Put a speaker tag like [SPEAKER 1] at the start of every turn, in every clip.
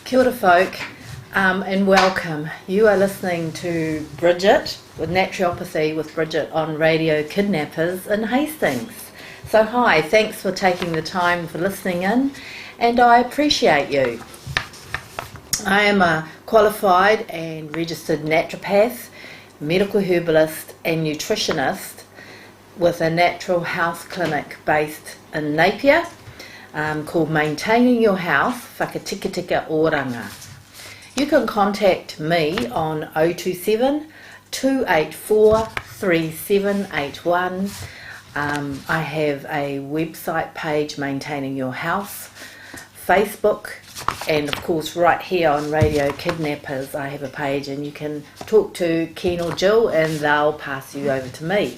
[SPEAKER 1] Kia ora folk, and welcome. You are listening to Bridgitt with Naturopathy with Bridgitt on Radio Kidnappers in Hastings. So hi, thanks for taking the time for listening in, and I appreciate you. I am a qualified and registered naturopath, medical herbalist and nutritionist with a natural health clinic based in Napier, called Maintaining Your Health, Whakatika Oranga. You can contact me on 027 284 3781. I have a website page, Maintaining Your Health, Facebook, and of course right here on Radio Kidnappers I have a page, and you can talk to Ken or Jill and they'll pass you over to me.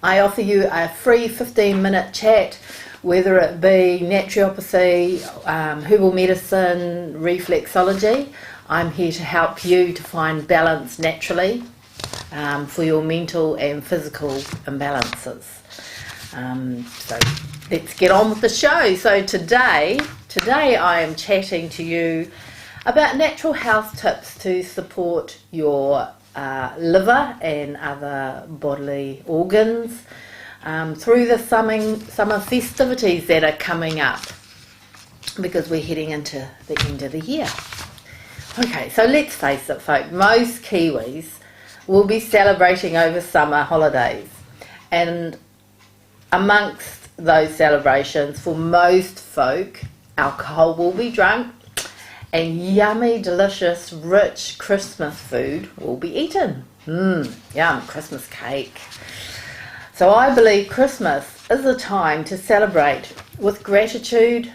[SPEAKER 1] I offer you a free 15-minute chat, whether it be naturopathy, herbal medicine, reflexology. I'm here to help you to find balance naturally for your mental and physical imbalances. So let's get on with the show. So today I am chatting to you about natural health tips to support your liver and other bodily organs through the summer festivities that are coming up, because we're heading into the end of the year. Okay, so let's face it, folk, most Kiwis will be celebrating over summer holidays, and amongst those celebrations, for most folk, alcohol will be drunk and yummy, delicious, rich Christmas food will be eaten. Yum, Christmas cake. So I believe Christmas is a time to celebrate with gratitude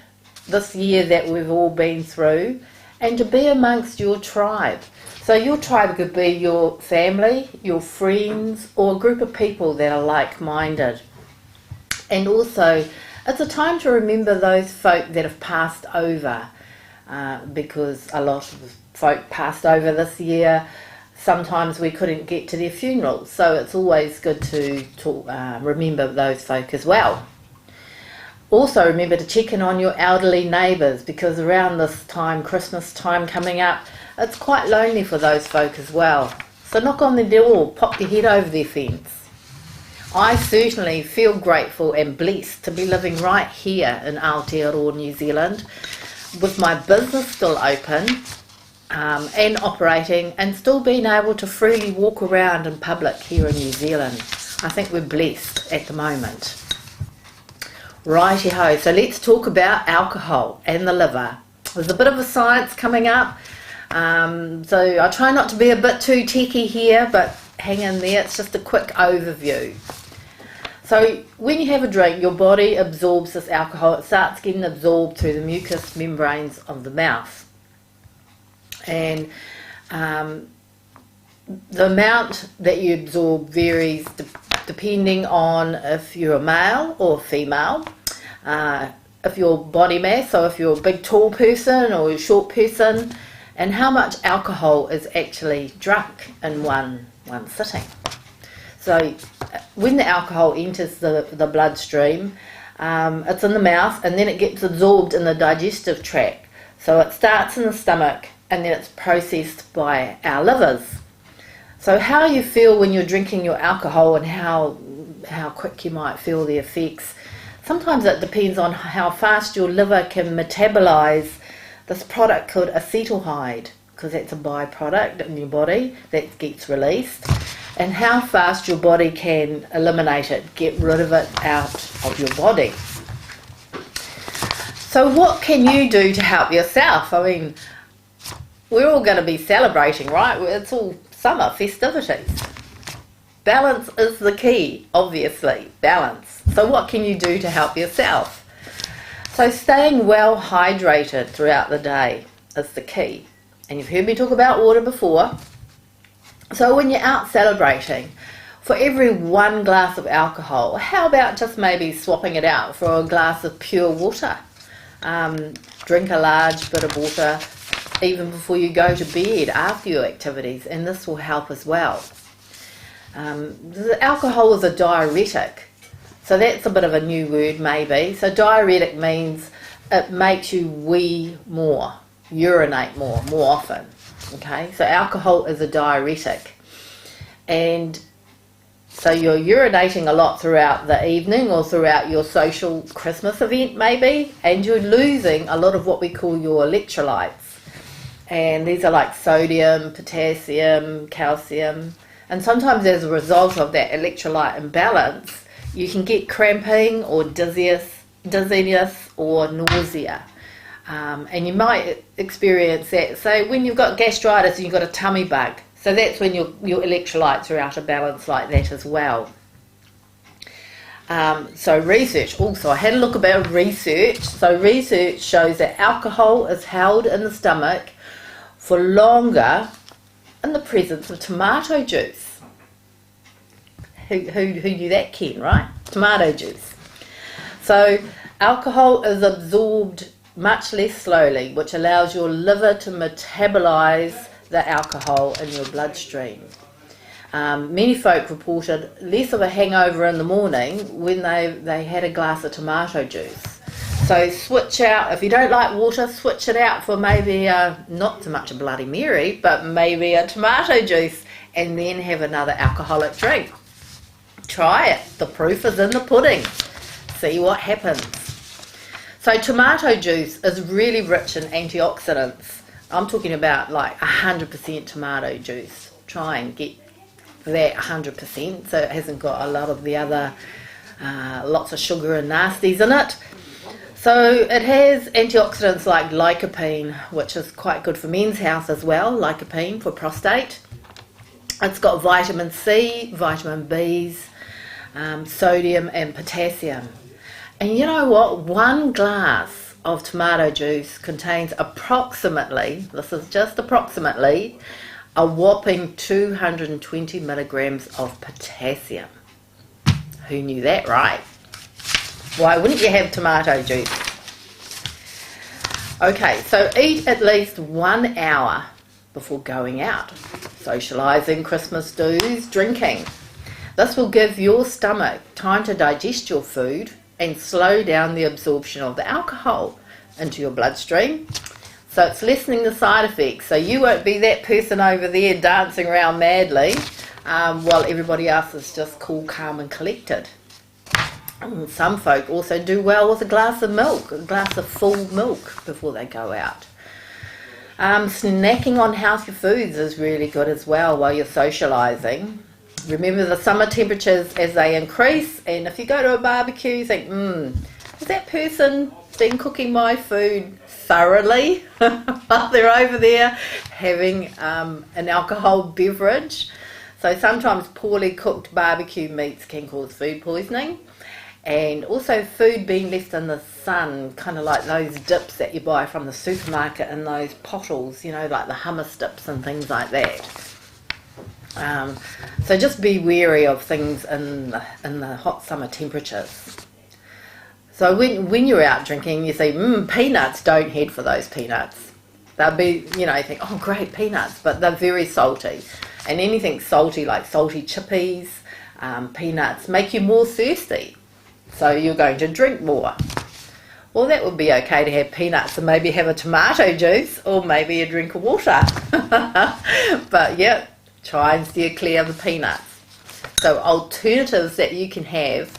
[SPEAKER 1] this year that we've all been through, and to be amongst your tribe. So your tribe could be your family, your friends, or a group of people that are like-minded. And also, it's a time to remember those folk that have passed over, because a lot of folk passed over this year. Sometimes we couldn't get to their funerals, so it's always good to remember those folk as well. Also remember to check in on your elderly neighbours, because around this time, Christmas time coming up, it's quite lonely for those folk as well. So knock on their door, pop your head over their fence. I certainly feel grateful and blessed to be living right here in Aotearoa, New Zealand, with my business still open and operating, and still being able to freely walk around in public here in New Zealand. I think we're blessed at the moment. Righty-ho, so let's talk about alcohol and the liver. There's a bit of a science coming up, so I try not to be a bit too techie here, but hang in there, it's just a quick overview. So when you have a drink, your body absorbs this alcohol. It starts getting absorbed through the mucous membranes of the mouth. And the amount that you absorb varies depending on if you're a male or female, if you're body mass, so if you're a big tall person or a short person, and how much alcohol is actually drunk in one sitting. So when the alcohol enters the bloodstream, it's in the mouth, and then it gets absorbed in the digestive tract. So it starts in the stomach, and then it's processed by our livers. So how you feel when you're drinking your alcohol, and how quick you might feel the effects, sometimes it depends on how fast your liver can metabolize this product called acetaldehyde, because that's a byproduct in your body that gets released, and how fast your body can eliminate it, get rid of it out of your body. So what can you do to help yourself? I mean, we're all going to be celebrating, right? It's all summer festivities. Balance is the key, obviously, balance. So what can you do to help yourself? So staying well hydrated throughout the day is the key. And you've heard me talk about water before. So when you're out celebrating, for every 1 glass of alcohol, how about just maybe swapping it out for a glass of pure water? Drink a large bit of water even before you go to bed after your activities, and this will help as well. Alcohol is a diuretic, so that's a bit of a new word maybe. So diuretic means it makes you wee more, urinate more often. Okay, so alcohol is a diuretic, and so you're urinating a lot throughout the evening or throughout your social Christmas event maybe, and you're losing a lot of what we call your electrolytes. And these are like sodium, potassium, calcium, and sometimes as a result of that electrolyte imbalance, you can get cramping or dizziness or nausea. And you might experience that, say, when you've got gastritis and you've got a tummy bug. So that's when your electrolytes are out of balance like that as well. So research, also I had a look about research. So research shows that alcohol is held in the stomach for longer in the presence of tomato juice. Who knew that, Ken, right? Tomato juice. So alcohol is absorbed much less slowly, which allows your liver to metabolize the alcohol in your bloodstream. Many folk reported less of a hangover in the morning when they had a glass of tomato juice. So switch out, if you don't like water, switch it out for maybe not so much a Bloody Mary, but maybe a tomato juice, and then have another alcoholic drink. Try it. The proof is in the pudding. See what happens. So tomato juice is really rich in antioxidants. I'm talking about like 100% tomato juice. Try and get that 100%, so it hasn't got a lot of the other lots of sugar and nasties in it. So it has antioxidants like lycopene, which is quite good for men's health as well, lycopene for prostate. It's got vitamin C, vitamin Bs, sodium and potassium. And you know what? 1 glass of tomato juice contains approximately, this is just approximately, a whopping 220 milligrams of potassium. Who knew that, right? Why wouldn't you have tomato juice? Okay, so eat at least 1 hour before going out, socialising, Christmas do's, drinking. This will give your stomach time to digest your food and slow down the absorption of the alcohol into your bloodstream. So it's lessening the side effects. So you won't be that person over there dancing around madly while everybody else is just cool, calm and collected. Some folk also do well with a glass of milk, a glass of full milk before they go out. Snacking on healthy foods is really good as well while you're socialising. Remember the summer temperatures as they increase, and if you go to a barbecue, you think, has that person been cooking my food thoroughly while they're over there having an alcohol beverage? So sometimes poorly cooked barbecue meats can cause food poisoning. And also food being left in the sun, kind of like those dips that you buy from the supermarket in those bottles, you know, like the hummus dips and things like that. So just be wary of things in the hot summer temperatures. So when you're out drinking, you say, peanuts, don't head for those peanuts. They'll be, you know, you think, oh great, peanuts, but they're very salty. And anything salty, like salty chippies, peanuts, make you more thirsty. So you're going to drink more. Well, that would be okay to have peanuts and maybe have a tomato juice or maybe a drink of water. But yeah, try and steer clear of the peanuts. So alternatives that you can have,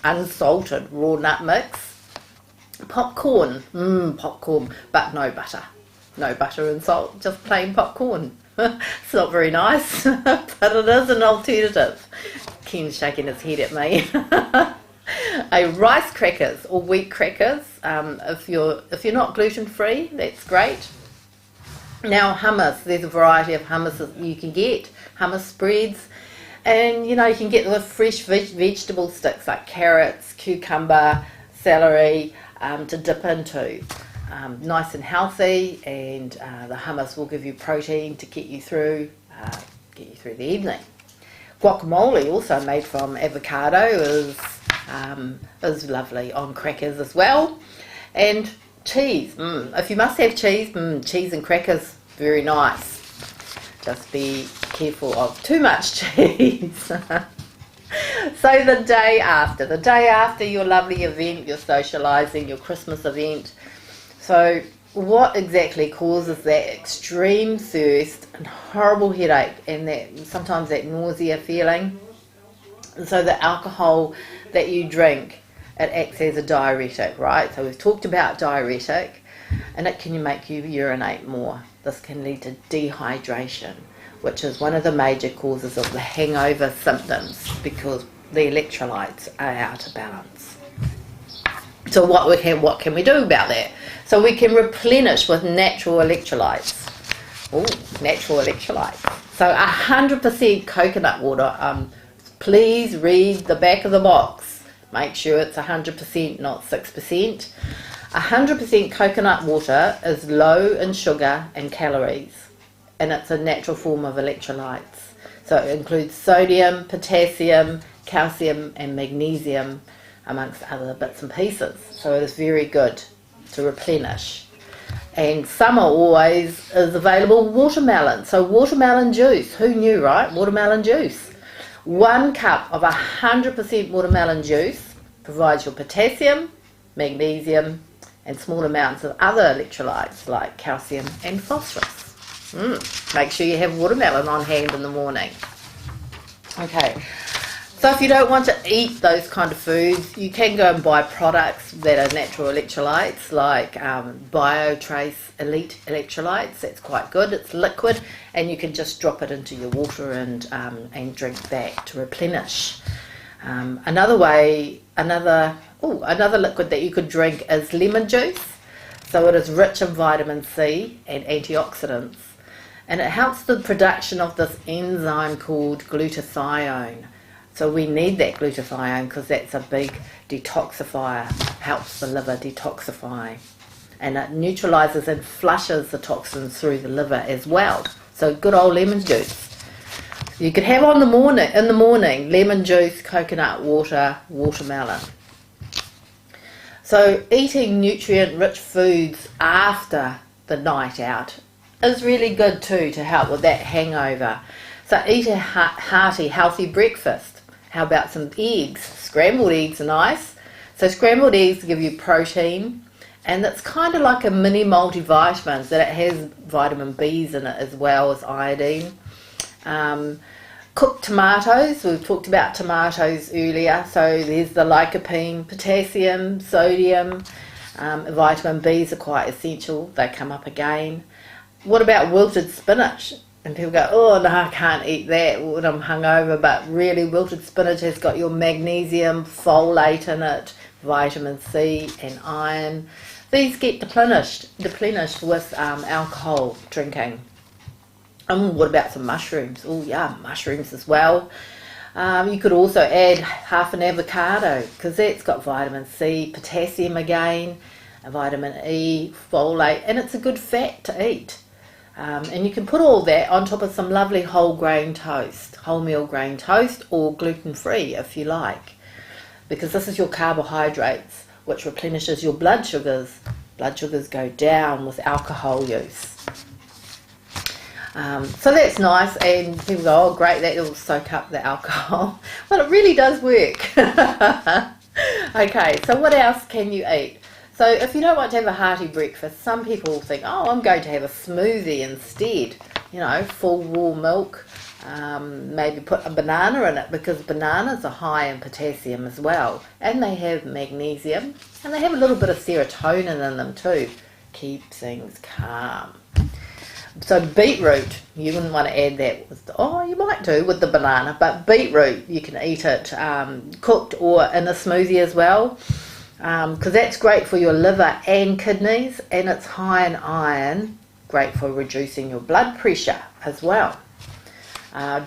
[SPEAKER 1] unsalted raw nut mix, popcorn, popcorn, but no butter. No butter and salt, just plain popcorn. It's not very nice, but it is an alternative. Ken's shaking his head at me. Rice crackers or wheat crackers, if you're not gluten free, that's great. Now hummus, there's a variety of hummus you can get, hummus spreads, and you know you can get the fresh vegetable sticks like carrots, cucumber, celery to dip into. Nice and healthy, and the hummus will give you protein to get you through the evening. Guacamole, also made from avocado, is lovely on crackers as well. And cheese, if you must have cheese, cheese and crackers, very nice. Just be careful of too much cheese. So the day after your lovely event, your socialising, your Christmas event, so what exactly causes that extreme thirst and horrible headache and that sometimes that nausea feeling? And so the alcohol that you drink, it acts as a diuretic, right? So we've talked about diuretic, and it can make you urinate more. This can lead to dehydration, which is one of the major causes of the hangover symptoms because the electrolytes are out of balance. So what can we do about that? So we can replenish with natural electrolytes. Oh, natural electrolytes. So 100% coconut water. Please read the back of the box. Make sure it's 100%, not 6%. 100% coconut water is low in sugar and calories, and it's a natural form of electrolytes. So it includes sodium, potassium, calcium and magnesium, amongst other bits and pieces. So it is very good to replenish. And summer always is available watermelon. So watermelon juice, who knew, right? Watermelon juice. 1 cup of 100% watermelon juice provides your potassium, magnesium and small amounts of other electrolytes like calcium and phosphorus. Make sure you have watermelon on hand in the morning. Okay, so if you don't want to eat those kind of foods, you can go and buy products that are natural electrolytes like BioTrace Elite Electrolytes. That's quite good. It's liquid and you can just drop it into your water and drink that to replenish. Another liquid that you could drink is lemon juice. So it is rich in vitamin C and antioxidants, and it helps the production of this enzyme called glutathione. So we need that glutathione because that's a big detoxifier, helps the liver detoxify, and it neutralizes and flushes the toxins through the liver as well. So good old lemon juice. You could have in the morning, lemon juice, coconut water, watermelon. So eating nutrient-rich foods after the night out is really good too to help with that hangover. So eat a hearty, healthy breakfast. How about some eggs? Scrambled eggs are nice. So scrambled eggs give you protein, and it's kind of like a mini multivitamin, that it has vitamin B's in it as well as iodine. Cooked tomatoes, we've talked about tomatoes earlier, so there's the lycopene, potassium, sodium, vitamin B's are quite essential, they come up again. What about wilted spinach? And people go, oh no, I can't eat that when I'm hungover, but really wilted spinach has got your magnesium, folate in it, vitamin C and iron. These get replenished with alcohol drinking. What about some mushrooms? Oh yeah, mushrooms as well. You could also add half an avocado because that's got vitamin C, potassium again, vitamin E, folate, and it's a good fat to eat. And you can put all that on top of some lovely wholemeal grain toast, or gluten-free if you like, because this is your carbohydrates, which replenishes your blood sugars. Blood sugars go down with alcohol use. So that's nice, and people go, oh great, that will soak up the alcohol. Well, it really does work. Okay, so what else can you eat? So if you don't want to have a hearty breakfast, some people think, oh, I'm going to have a smoothie instead. You know, full raw milk, maybe put a banana in it, because bananas are high in potassium as well, and they have magnesium, and they have a little bit of serotonin in them too. Keep things calm. So beetroot, you wouldn't want to add that with you might do with the banana, but beetroot, you can eat it cooked or in a smoothie as well, because that's great for your liver and kidneys, and it's high in iron, great for reducing your blood pressure as well.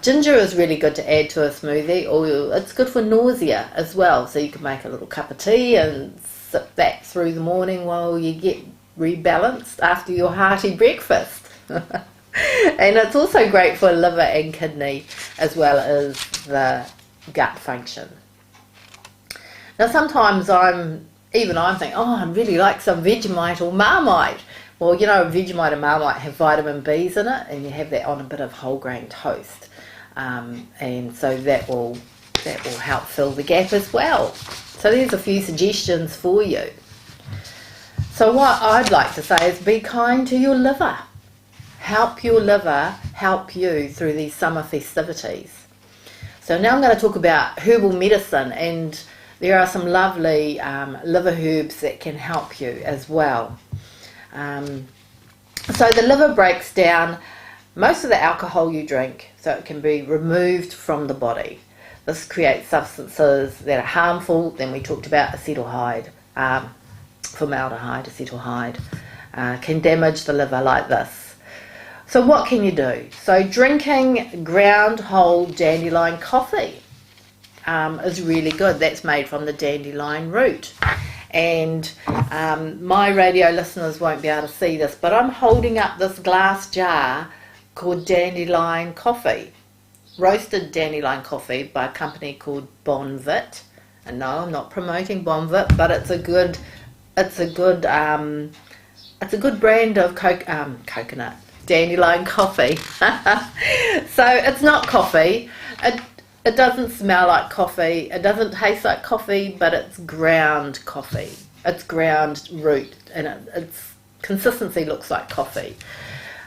[SPEAKER 1] Ginger is really good to add to a smoothie, or it's good for nausea as well, so you can make a little cup of tea and sip that through the morning while you get rebalanced after your hearty breakfast. And it's also great for liver and kidney as well as the gut function. Now sometimes I'm thinking, oh, I'd really like some Vegemite or Marmite. Well, you know, Vegemite and Marmite have vitamin B's in it, and you have that on a bit of whole grain toast, and so that will that will help fill the gap as well. So there's a few suggestions for you. So what I'd like to say is be kind to your liver. Help your liver help you through these summer festivities. So now I'm going to talk about herbal medicine, and there are some lovely liver herbs that can help you as well. So the liver breaks down most of the alcohol you drink, so it can be removed from the body. This creates substances that are harmful. Then we talked about acetaldehyde, formaldehyde, acetaldehyde, can damage the liver like this. So what can you do? So drinking ground whole dandelion coffee is really good. That's made from the dandelion root. And my radio listeners won't be able to see this, but I'm holding up this glass jar called dandelion coffee. Roasted dandelion coffee by a company called Bonvit. And no, I'm not promoting Bonvit, but it's a good brand of coconut dandelion coffee. So it's not coffee. It doesn't smell like coffee. It doesn't taste like coffee, but it's ground coffee. It's ground root, and its consistency looks like coffee.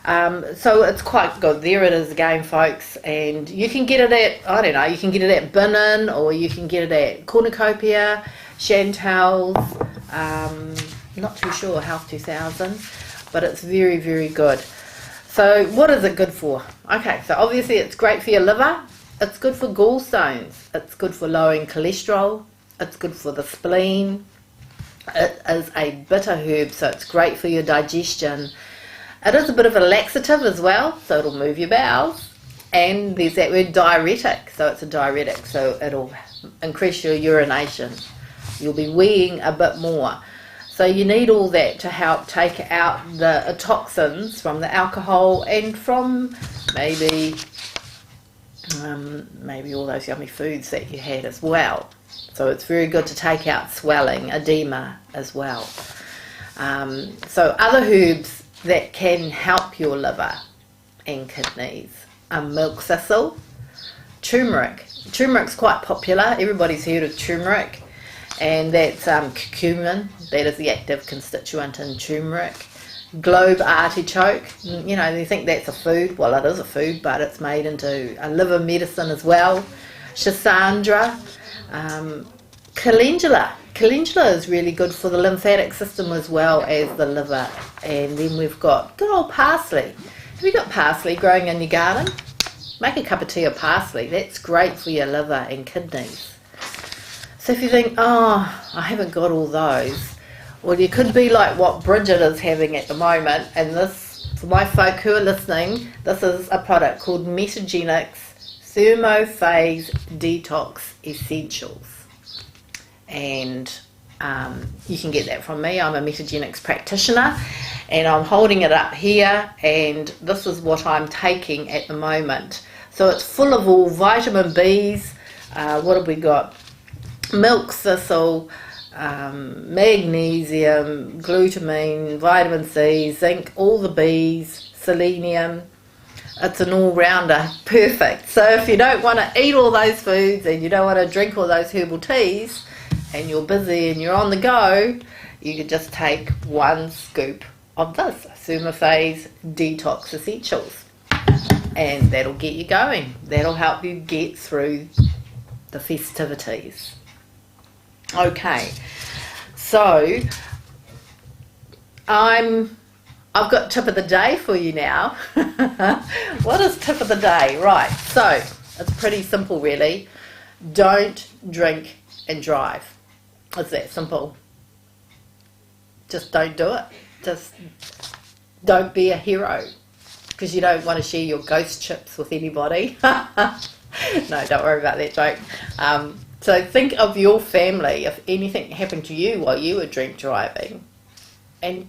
[SPEAKER 1] So it's quite good. There it is again, folks. And you can get it at, I don't know, you can get it at Binnin, or you can get it at Cornucopia, Chantel's, not too sure, Health 2000, but it's very, very good. So what is it good for? Okay, so obviously it's great for your liver. It's good for gallstones. It's good for lowering cholesterol. It's good for the spleen. It is a bitter herb, so it's great for your digestion. It is a bit of a laxative as well, so it'll move your bowels. And there's that word diuretic, so it's a diuretic, so it'll increase your urination. You'll be weeing a bit more. So you need all that to help take out the toxins from the alcohol and from maybe all those yummy foods that you had as well. So it's very good to take out swelling, edema as well. So other herbs that can help your liver and kidneys are milk thistle, turmeric. Turmeric's quite popular. Everybody's heard of turmeric. And that's curcumin. That is the active constituent in turmeric. Globe artichoke. You know, you think that's a food. Well, it is a food, but it's made into a liver medicine as well. Schisandra. Calendula. Calendula is really good for the lymphatic system as well as the liver. And then we've got good old parsley. Have you got parsley growing in your garden? Make a cup of tea of parsley. That's great for your liver and kidneys. So if you think, oh, I haven't got all those, well, you could be like what Bridgitt is having at the moment. And this, for my folk who are listening, this is a product called Metagenics Thermophage Detox Essentials. And you can get that from me. I'm a Metagenics practitioner, and I'm holding it up here, and this is what I'm taking at the moment. So it's full of all vitamin B's. What have we got? Milk thistle, magnesium, glutamine, vitamin C, zinc, all the B's, selenium. It's an all-rounder. Perfect. So if you don't want to eat all those foods and you don't want to drink all those herbal teas and you're busy and you're on the go, you could just take one scoop of this, Thermophage Detox Essentials, and that'll get you going. That'll help you get through the festivities. Okay, so I've got tip of the day for you now. What is tip of the day? Right, so it's pretty simple really. Don't drink and drive. It's that simple. Just don't do it. Just don't be a hero, because you don't want to share your ghost chips with anybody. No, don't worry about that joke. So think of your family, if anything happened to you while you were drink driving.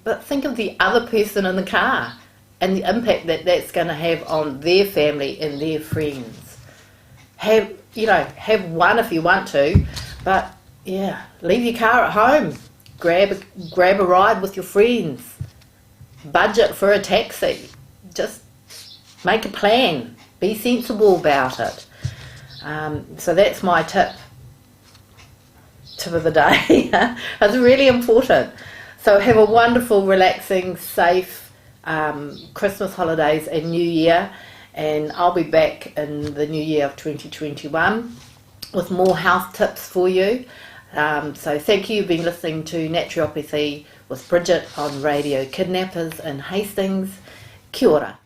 [SPEAKER 1] But think of the other person in the car and the impact that that's going to have on their family and their friends. Have one if you want to, but yeah, leave your car at home. Grab a ride with your friends. Budget for a taxi. Just make a plan. Be sensible about it. So that's my tip of the day. It's really important. So have a wonderful, relaxing, safe Christmas holidays and New Year, and I'll be back in the new year of 2021 with more health tips for you. So thank you. You've been listening to Naturopathy with Bridgitt on Radio Kidnappers in Hastings. Kia ora.